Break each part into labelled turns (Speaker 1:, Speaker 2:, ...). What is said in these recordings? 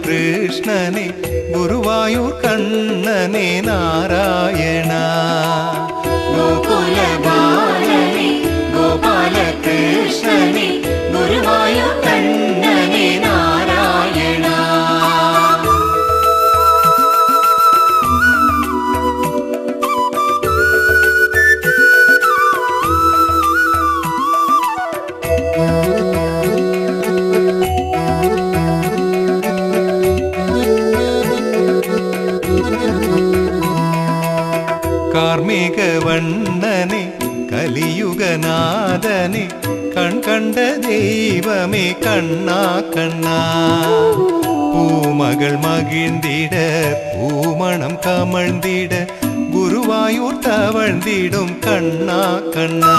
Speaker 1: कृष्णने गुरुवायूर कण्णने नारायणा गोकुल बालने गोपाल कृष्णने गुरुवायूर कण्णने नारायणा कार्मिकवण्णने कलियुगनादने कण्कण्ड देवमे कण्णा कण्णा पूमगळ मगिழ்ந்திட பூமணம் கமழ்ந்திட குருவாயூர் தவழ்ந்திடும் கண்ணா கண்ணா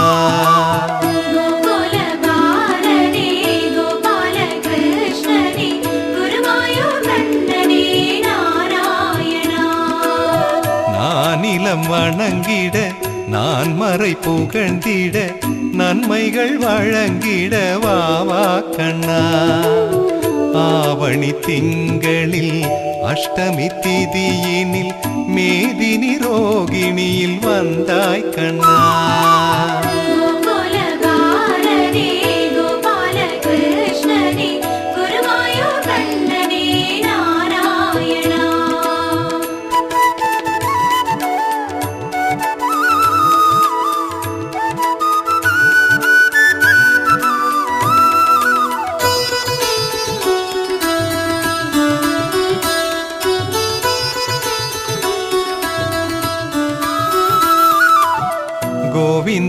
Speaker 1: நிலம் வணங்கிட நான் மறை புகழ்ந்திட நன்மைகள் வழங்கிட வாவா கண்ணா ஆவணி திங்களில் அஷ்டமி திதியினில் மேதினி ரோகிணியில் வந்தாய் கண்ணா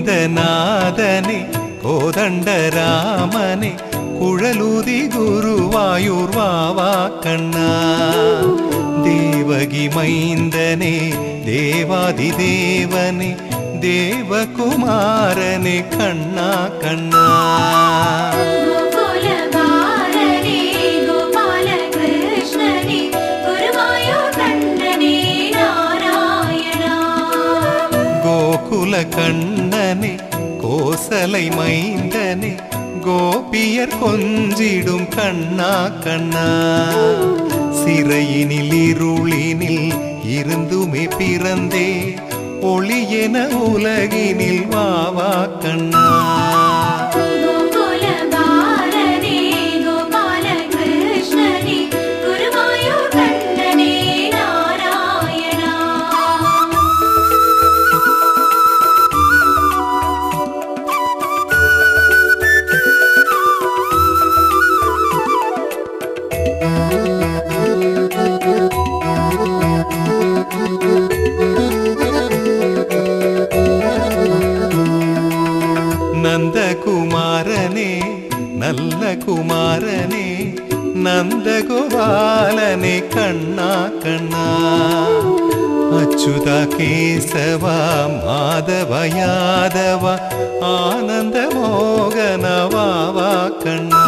Speaker 1: गोविन्दनादने कोदण्डरामने कुळलूदि गुरुवायूर वावा कण्णा देवगी मैन्दने देवादिदेवने देवकुमारने कण्णा कण्णा கண்ணனே கோசலை மைந்தனே கோபியர் கொஞ்சிடும் கண்ணா கண்ணா சிறையினில் இருளினில் இருந்துமே பிறந்தே ஒளியென உலகினில் வாவா கண்ணா நந்தகுமாரனே நல்ல குமாரனே நந்தகோபாலனே கண்ணா கண்ணா அச்சுதா கேசவா மாதவ யாதவ ஆனந்த மோகன வாவா கண்ணா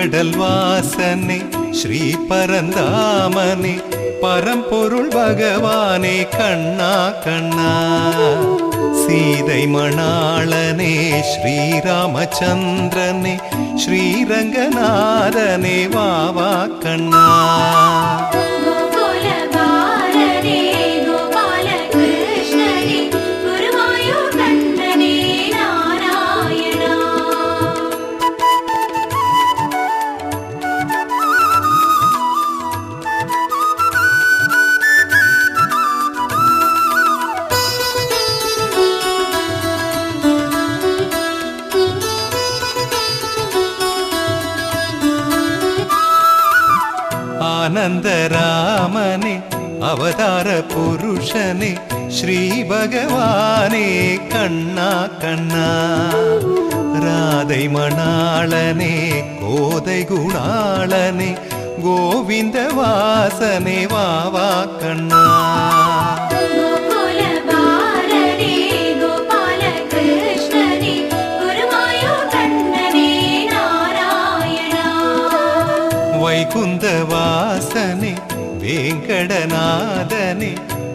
Speaker 1: கடல் வாசனே ஸ்ரீ பரந்தாமனே பரம்பொருள் பகவானே கண்ணா கண்ணா சீதை மணாளனே ஸ்ரீராமச்சந்திரனே ஸ்ரீரங்கநாதனே வாவா கண்ணா आनंदरामने अवतार पुरुषने श्री भगवाने कण्णा कण्णा राधै मणाळने कोदै गुणाळने गोविंद वासने वावा कण्णा वैकुंठ वासने वेंकटनाथने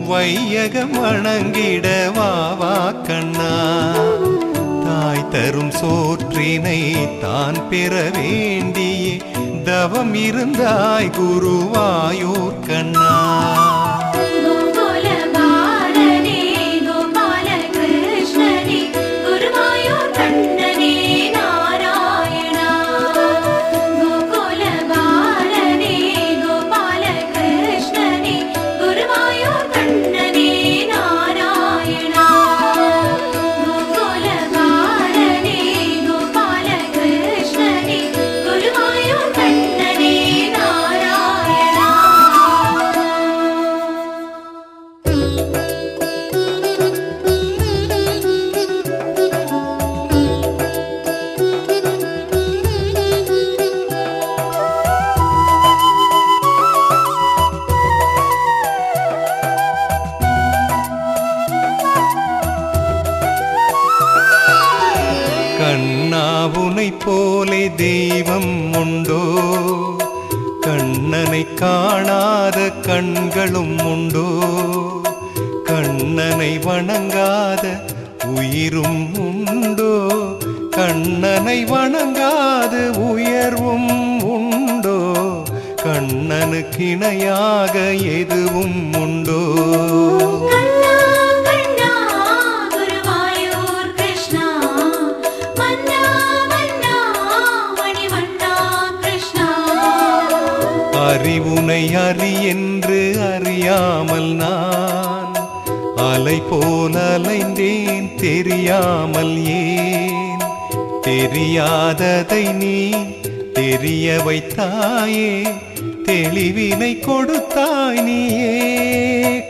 Speaker 1: வையகம் வணங்கிட வாவா கண்ணா. தாய் தரும் சோற்றினை தான் பெற வேண்டியே தவம் இருந்தாய் குருவாயூர் கண்ணா. கண்ணாவுனை போலே தெய்வம் உண்டோ? கண்ணனை காணாத கண்களும் உண்டோ? கண்ணனை வணங்காத உயிரும் உண்டோ? கண்ணனை வணங்காத உயர்வும் உண்டோ? கண்ணனுக்கு இணையாக எதுவும் உண்டோ? அறிவுனை அறி என்று அறியாமல் நான் அலை போல் அலைந்தேன் தெரியாமல் ஏன்? தெரியாததை நீ தெரிய வைத்தாயே, தெளிவினை கொடுத்தாய் நீயே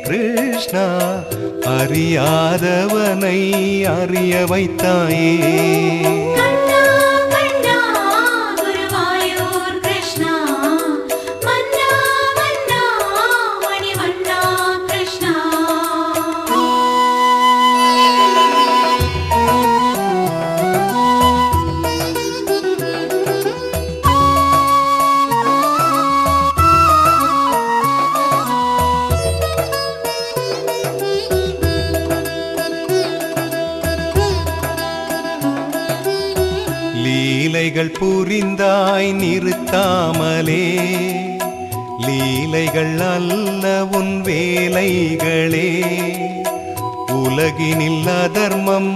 Speaker 1: கிருஷ்ணா. அறியாதவனை அறிய வைத்தாயே. லீலைகள் புரிந்தாய் நிறுத்தாமலே, லீலைகள் அல்ல உன் வேலைகளே. உலகினில் அதர்மம்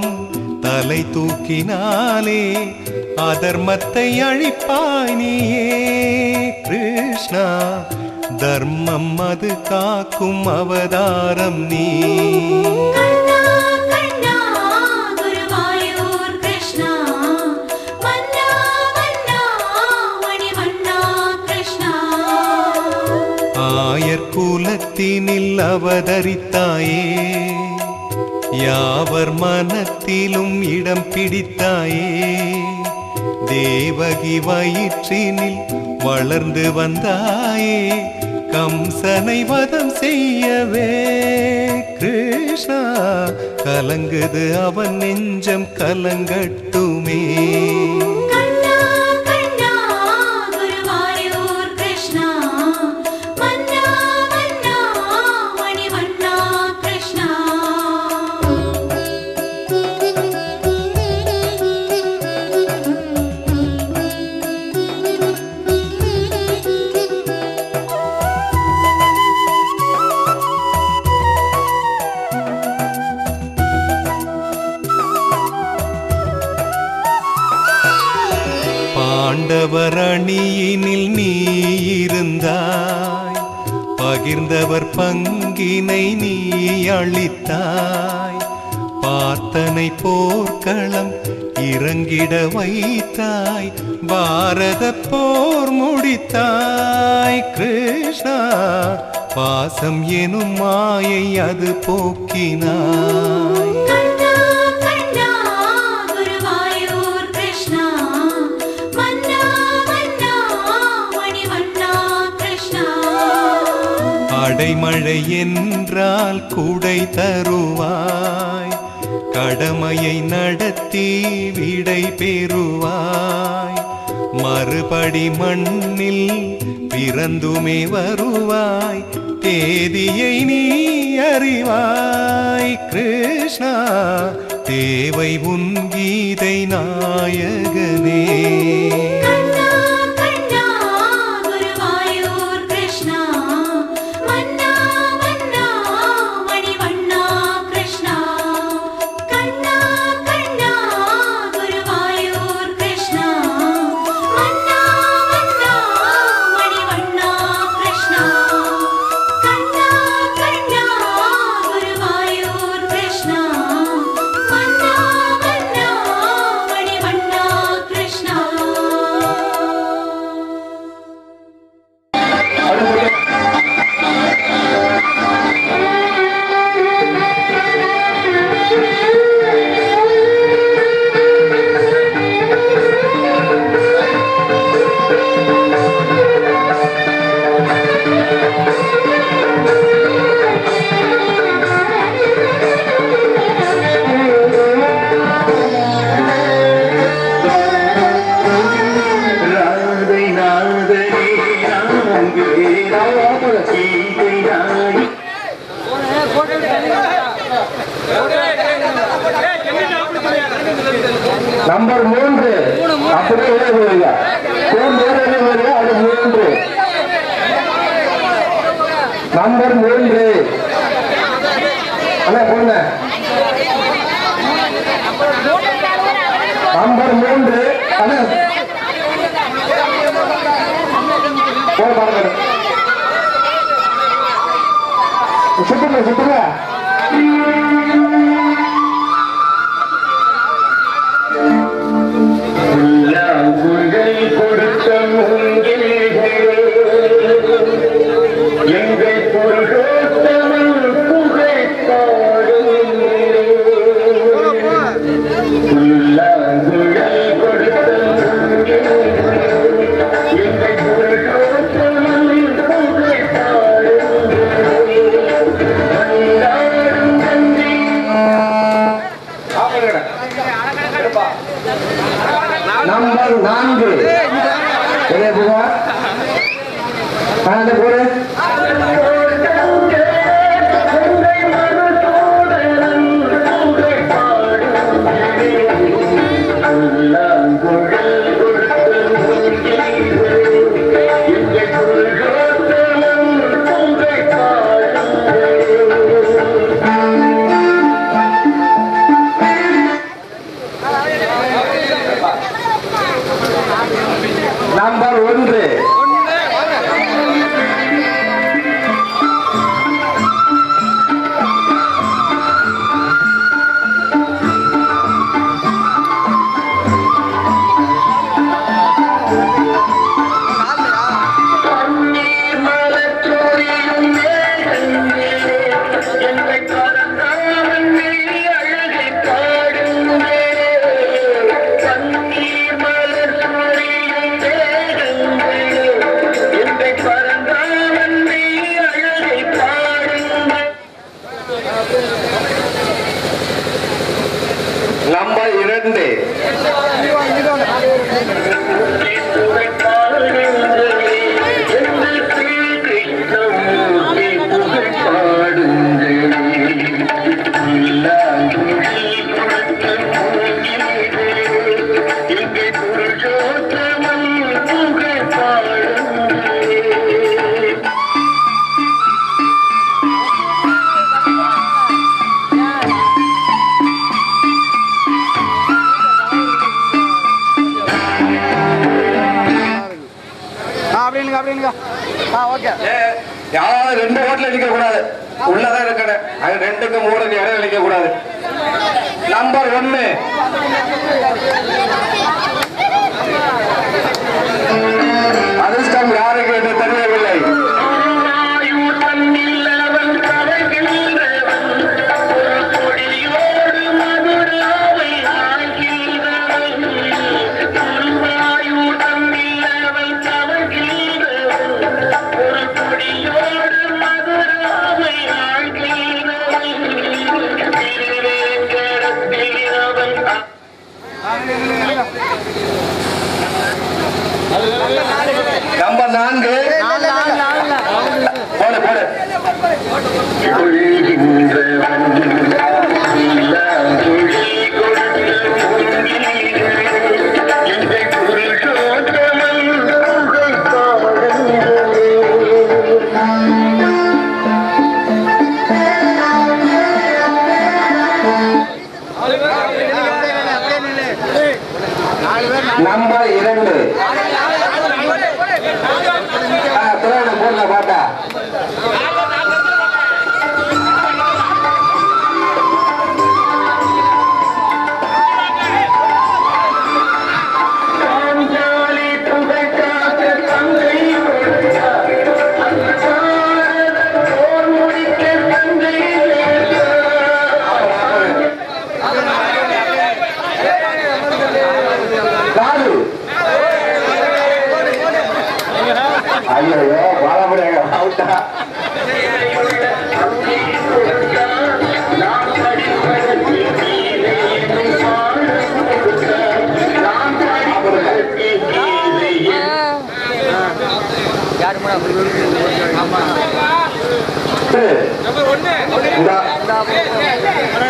Speaker 1: தலை தூக்கினாலே, அதர்மத்தை அழிப்பாய் நீயே கிருஷ்ணா. தர்மம் அது காக்கும் அவதாரம் நீ. ஆயர்குலத்தினில் அவதரித்தாயே, யாவர் மனத்திலும் இடம் பிடித்தாயே. தேவகி வயிற்றினில் வளர்ந்து வந்தாயே, கம்சனை வதம் செய்யவே கிருஷ்ணா. கலங்குது அவன் நெஞ்சம் கலங்கட்டுமே. பாண்டவர் அணியினில் நீ இருந்தாய், பகிர்ந்தவர் பங்கினை நீ அளித்தாய். பார்த்தனை போர்க்களம் இறங்கிட வைத்தாய், பாரத போர் முடித்தாய் கிருஷ்ணா. பாசம் எனும் மாயை அது போக்கினாய். அடைமழை என்றால் குடை தருவாய், கடமையை நடத்தி விடை பெறுவாய். மறுபடி மண்ணில் பிறந்துமே வருவாய், தேதியை நீ அறிவாய் கிருஷ்ணா, தேவை உன் கீதை நாயகனே.
Speaker 2: நம்பர் 3 அப்படியே அது 3 நம்பர் 3 அண்ணா போங்க. நம்பர் 3 அண்ணா போய் பாருங்க. சுத்துங்க கொடுத்த எங்கள் பொருளோத்தமல் புகைப்பாடும் புல்லாங்குழல் கொடுத்த எங்கள் பொருளோத்தமல் புகைப்பாடும் நன்றி. நம்பர் 4 போடு. நம்பர் 1 நம்பர் 2 யாரும் 2 ஓட்டுல நிக்க கூடாது, உள்ளதான் இருக்கணும். அது 2க்கு 3 இடம் நிக்க கூடாது. நம்பர் 1 அதிர்ஷ்டம் யாருக்கு என்று தெரியவில்லை. நம்பர் 4 போடு நம்பர் 2 போடல பாட்டா ஐயோ பாலமுடியாக அவுட்டா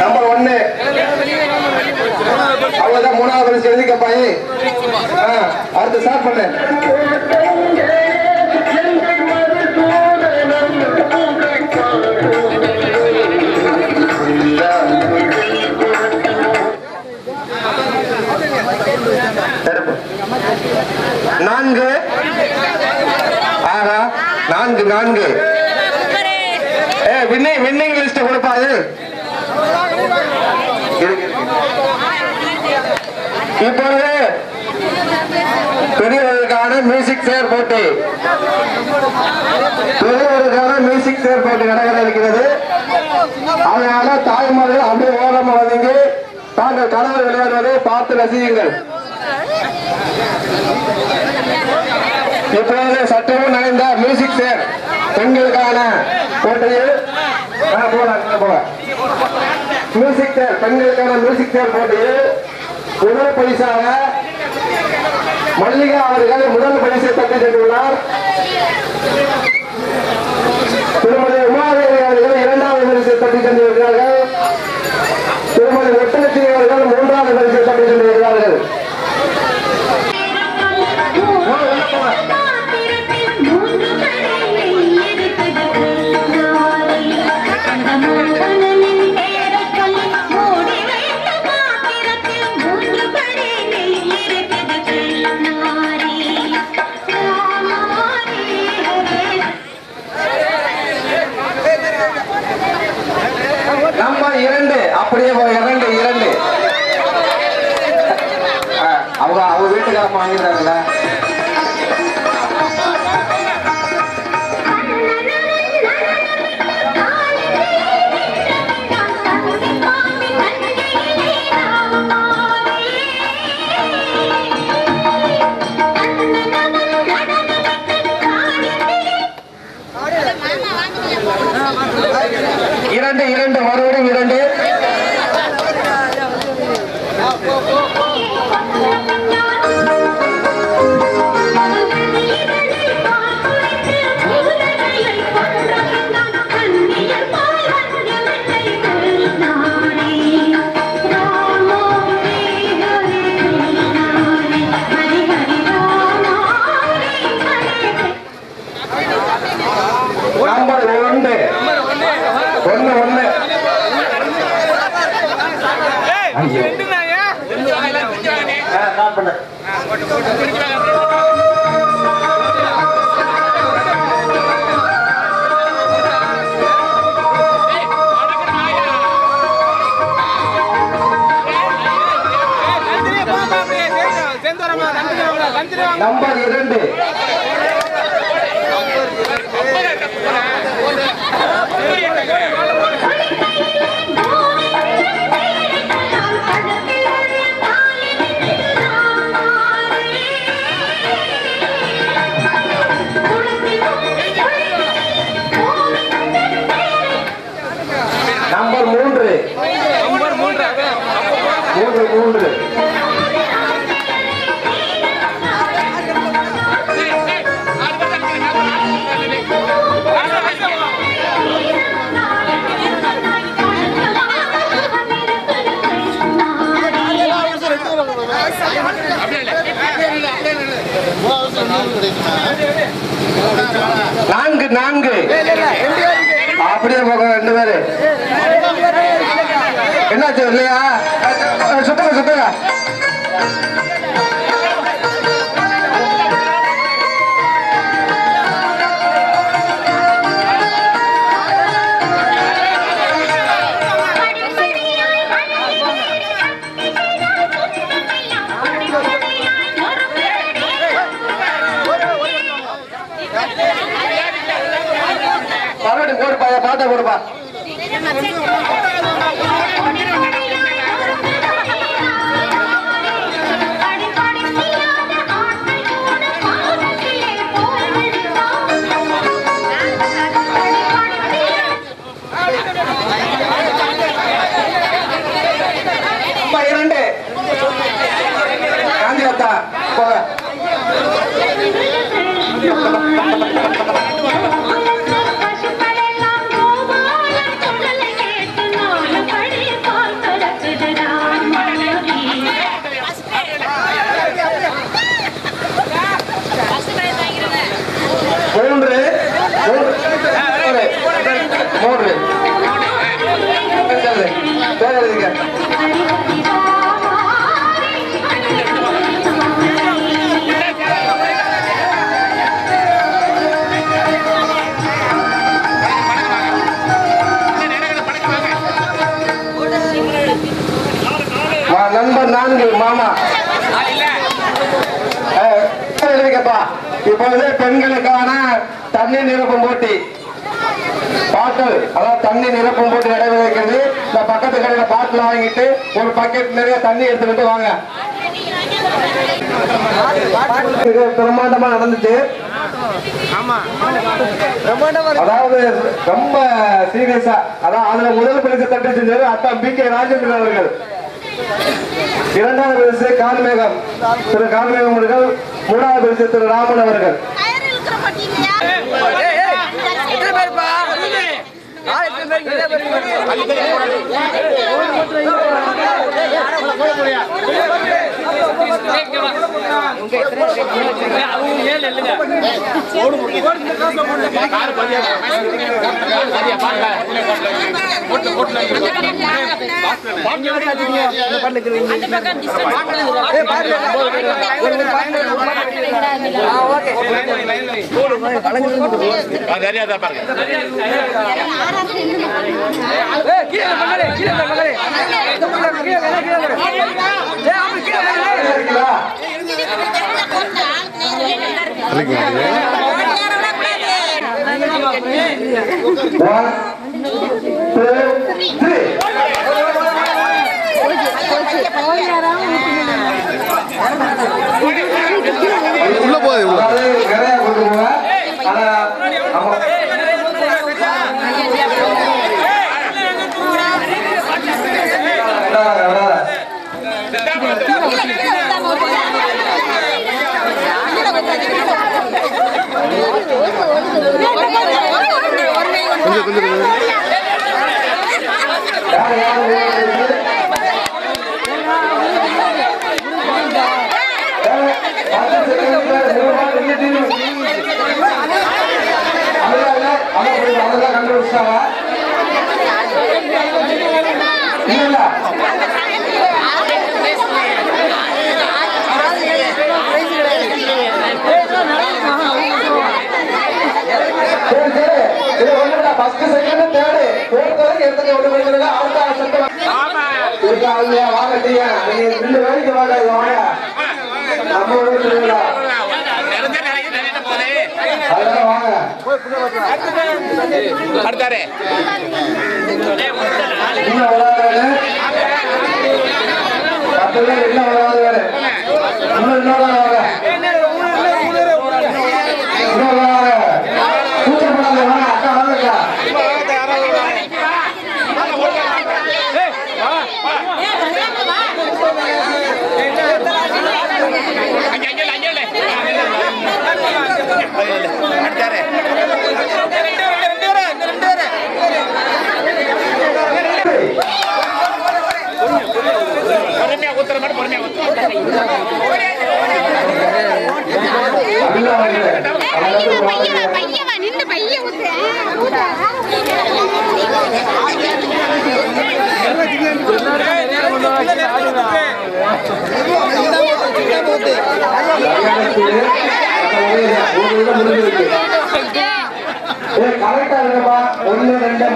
Speaker 2: நம்பர் 1 அவ்வளவுதான். 3வது பரிசு எழுதிக்கப்பாயே. அடுத்து ஸ்டார்ட் பண்ணு. நான்கு 4 வின்னிங் லிஸ்ட் கொடுப்பாது. இப்பொழுது பெரியவர்களுக்கான மியூசிக் சேர் போட்டி நடைபெற இருக்கிறது. அதனால தாய்மார்கள் அப்படியே ஓரம் வழங்கி தாங்கள் கணவர் விளையாடுவதை பார்த்து ரசியுங்கள். இப்பொழுது சற்றமும் நடைந்த மியூசிக் சேர் பெண்களுக்கான போட்டியில் மியூசிக் சேர் பெண்களுக்கான மியூசிக் சேர் போட்டியில் முதல் பரிசாக மல்லிகா அவர்கள் முதல் பரிசை தட்டி சென்றுள்ளார். திருமதி உமாதேவி அவர்கள் 2வது பரிசை தட்டி சென்றிருக்கிறார்கள். திருமதி வெட்டலட்சுமி அவர்கள் 3வது பரிசை தட்டி சென்றிருக்கிறார்கள். நம்பர் 2 அப்படியே 2 அவங்க வீட்டுக்காரமா வாங்கிடுறாங்கல்ல. இரண்டு மறுபடியும் 2 நம்பர் 1 நம்பர் 2 நம்பர் 3 3 நான்கு நான்கு அப்படியே போக 2 பேரு என்னாச்சு இல்லையா சுத்துங்க சுத்துங்க மறுபடியும் போடுப்பா பாட்டை போடுப்பா நண்பர் 4 மாமா இப்ப பெண்களுக்கான தண்ணீர் நிரப்பும் போட்டி பாட்டில் அதாவது தண்ணி நிரப்பும் போட்டு நடைபெறுகிறது. இந்த பக்கத்து கடையில பாட்டில் வாங்கிட்டு ஒரு பக்கெட் நிறைய தண்ணி எடுத்துக்கிட்டு வாங்க. பிரம்மாண்டமா நடந்துச்சு. அதாவது ரொம்ப சீரியஸா அதாவது அதுல முதல் பரிசு தட்டி செஞ்சது அத்தா பி கே ராஜேந்திரன் அவர்கள். 2வது பரிசு கால்மேகம் திரு கால்மேகம் அவர்கள். 3வது பரிசு திரு ராமன் அவர்கள்.
Speaker 3: உள்ள போய்
Speaker 2: நிறைய கொண்டு போவேன். கண்டுபிடிச்சாங்க ஃபர்ஸ்ட் செகண்ட் தேர்ட் ஃபோர்த் வரைக்கும் எடுத்துக்க விடுவீங்க. வாங்க நீங்க 2 வேலைக்கு வாங்க வாங்க நம்ம வீட்டுல அதெல்லாம் வாங்க அடுத்தாரு இன்னும் விளையாடுறாரு 10 பேர் இன்னும் விளையாடுறாரு இன்னொரு வாங்க கூச்சப்படாத வாங்க அக்கா வாங்கக்கா பொறுமையா
Speaker 3: பையவா நின்று பைய
Speaker 2: கரெக்டா இருக்கப்பா 1 2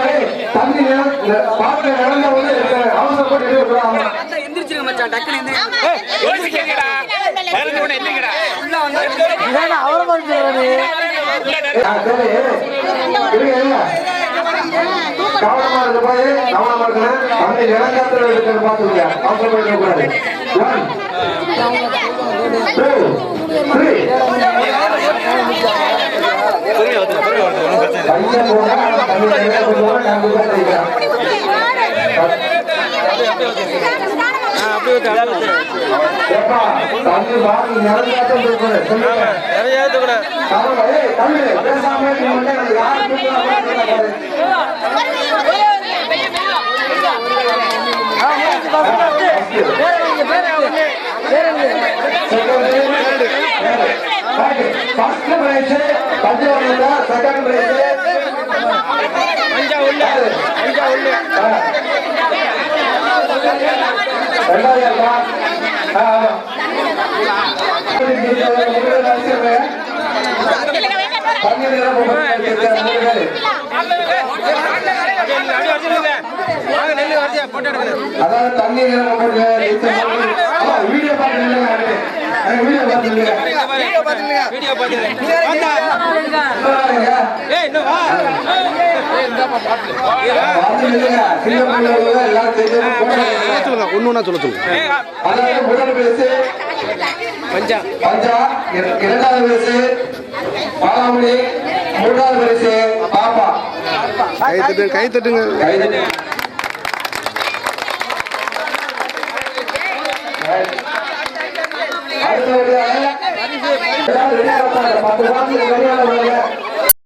Speaker 2: 3 பாட்டு நடந்த அவசரப்பட்டு
Speaker 4: எந்திரிச்சிருங்க மச்சான் டக்குனு
Speaker 2: கவனமா இருக்க போய் கவனமா இருக்கணும் அந்த இளங்காத்துல இருக்கிறது பாத்துக்க அவசரப்பட்டு கூடாது 2வது வயசு பாலாமணி 3வது வயசு பாப்பா கை தட்டுங்க அடுத்த